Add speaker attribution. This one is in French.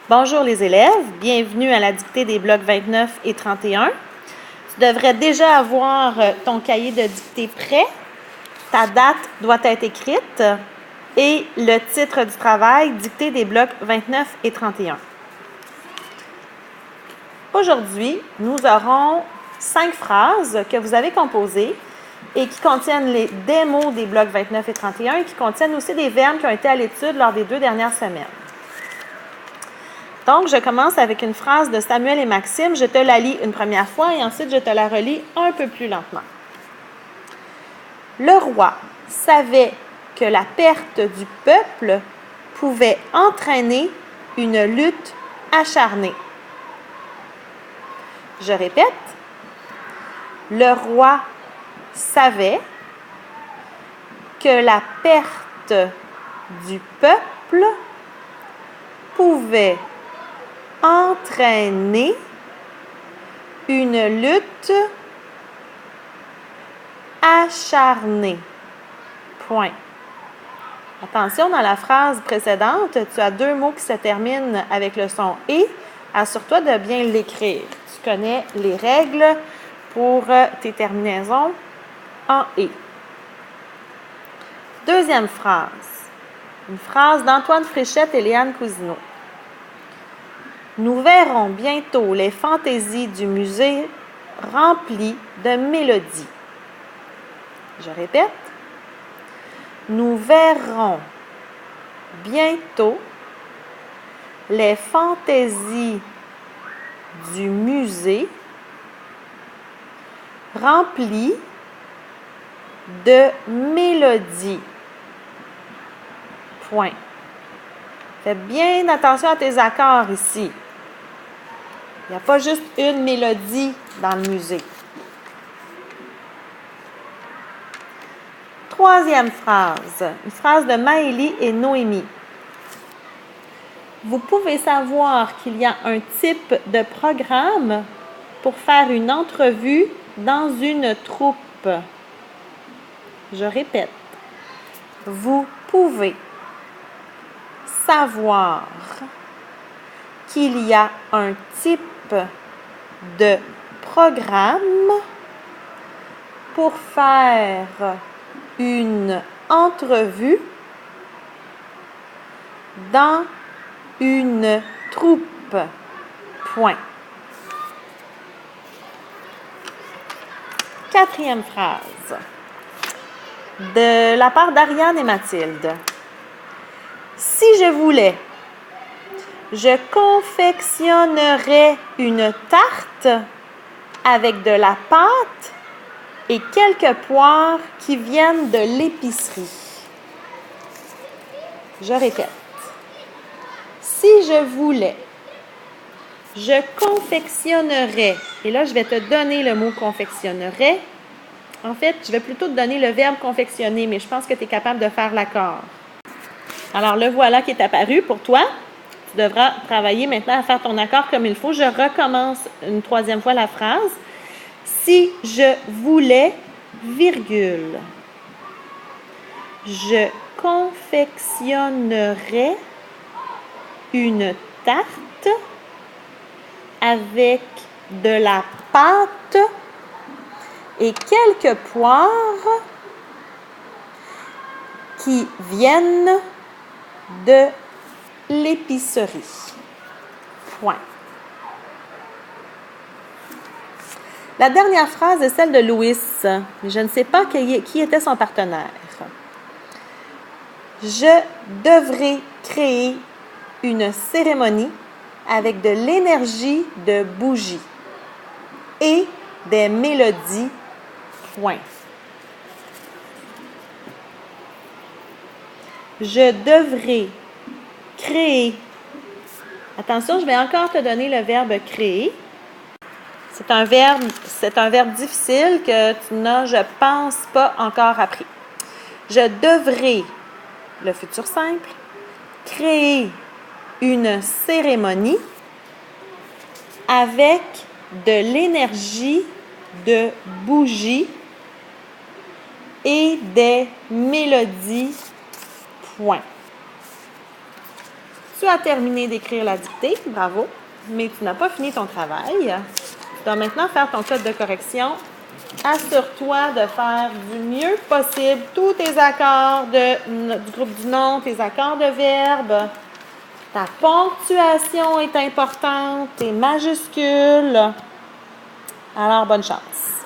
Speaker 1: Bonjour les élèves, bienvenue à la dictée des blocs 29 et 31. Tu devrais déjà avoir ton cahier de dictée prêt. Ta date doit être écrite et le titre du travail, dictée des blocs 29 et 31. Aujourd'hui, nous aurons 5 phrases que vous avez composées et qui contiennent des mots des blocs 29 et 31 et qui contiennent aussi des verbes qui ont été à l'étude lors des 2 dernières semaines. Donc, je commence avec une phrase de Samuel et Maxime. Je te la lis une première fois et ensuite je te la relis un peu plus lentement. Le roi savait que la perte du peuple pouvait entraîner une lutte acharnée. Je répète, le roi savait que la perte du peuple pouvait entraîner une lutte acharnée. Point. Attention, dans la phrase précédente, tu as 2 mots qui se terminent avec le son « et ». Assure-toi de bien l'écrire. Tu connais les règles pour tes terminaisons en « et ». Deuxième phrase. Une phrase d'Antoine Fréchette et Léane Cousineau. Nous verrons bientôt les fantaisies du musée remplies de mélodies. Je répète. Nous verrons bientôt les fantaisies du musée remplies de mélodies. Point. Fais bien attention à tes accords ici. Il n'y a pas juste une mélodie dans le musée. Troisième phrase, une phrase de Maëlie et Noémie. Vous pouvez savoir qu'il y a un type de programme pour faire une entrevue dans une troupe. Je répète, vous pouvez savoir qu'il y a un type de programme pour faire une entrevue dans une troupe. Point. Quatrième phrase de la part d'Ariane et Mathilde. Si je voulais, je confectionnerais une tarte avec de la pâte et quelques poires qui viennent de l'épicerie. Je répète. Si je voulais, je confectionnerais, et là je vais te donner le mot confectionnerais. En fait, je vais plutôt te donner le verbe confectionner, mais je pense que tu es capable de faire l'accord. Alors, le voilà qui est apparu pour toi. Tu devras travailler maintenant à faire ton accord comme il faut. Je recommence une 3e fois la phrase. Si je voulais, virgule, je confectionnerais une tarte avec de la pâte et quelques poires qui viennent de l'épicerie. Point. La dernière phrase est celle de Louis. Je ne sais pas qui était son partenaire. Je devrais créer une cérémonie avec de l'énergie de bougies et des mélodies. Point. Je devrais créer. Attention, je vais encore te donner le verbe créer. C'est un verbe difficile que tu n'as, je pense, pas encore appris. Je devrais, le futur simple, créer une cérémonie avec de l'énergie de bougies et des mélodies. Point. Tu as terminé d'écrire la dictée, bravo, mais tu n'as pas fini ton travail. Tu dois maintenant faire ton code de correction. Assure-toi de faire du mieux possible tous tes accords du groupe du nom, tes accords de verbe. Ta ponctuation est importante, tes majuscules. Alors, bonne chance.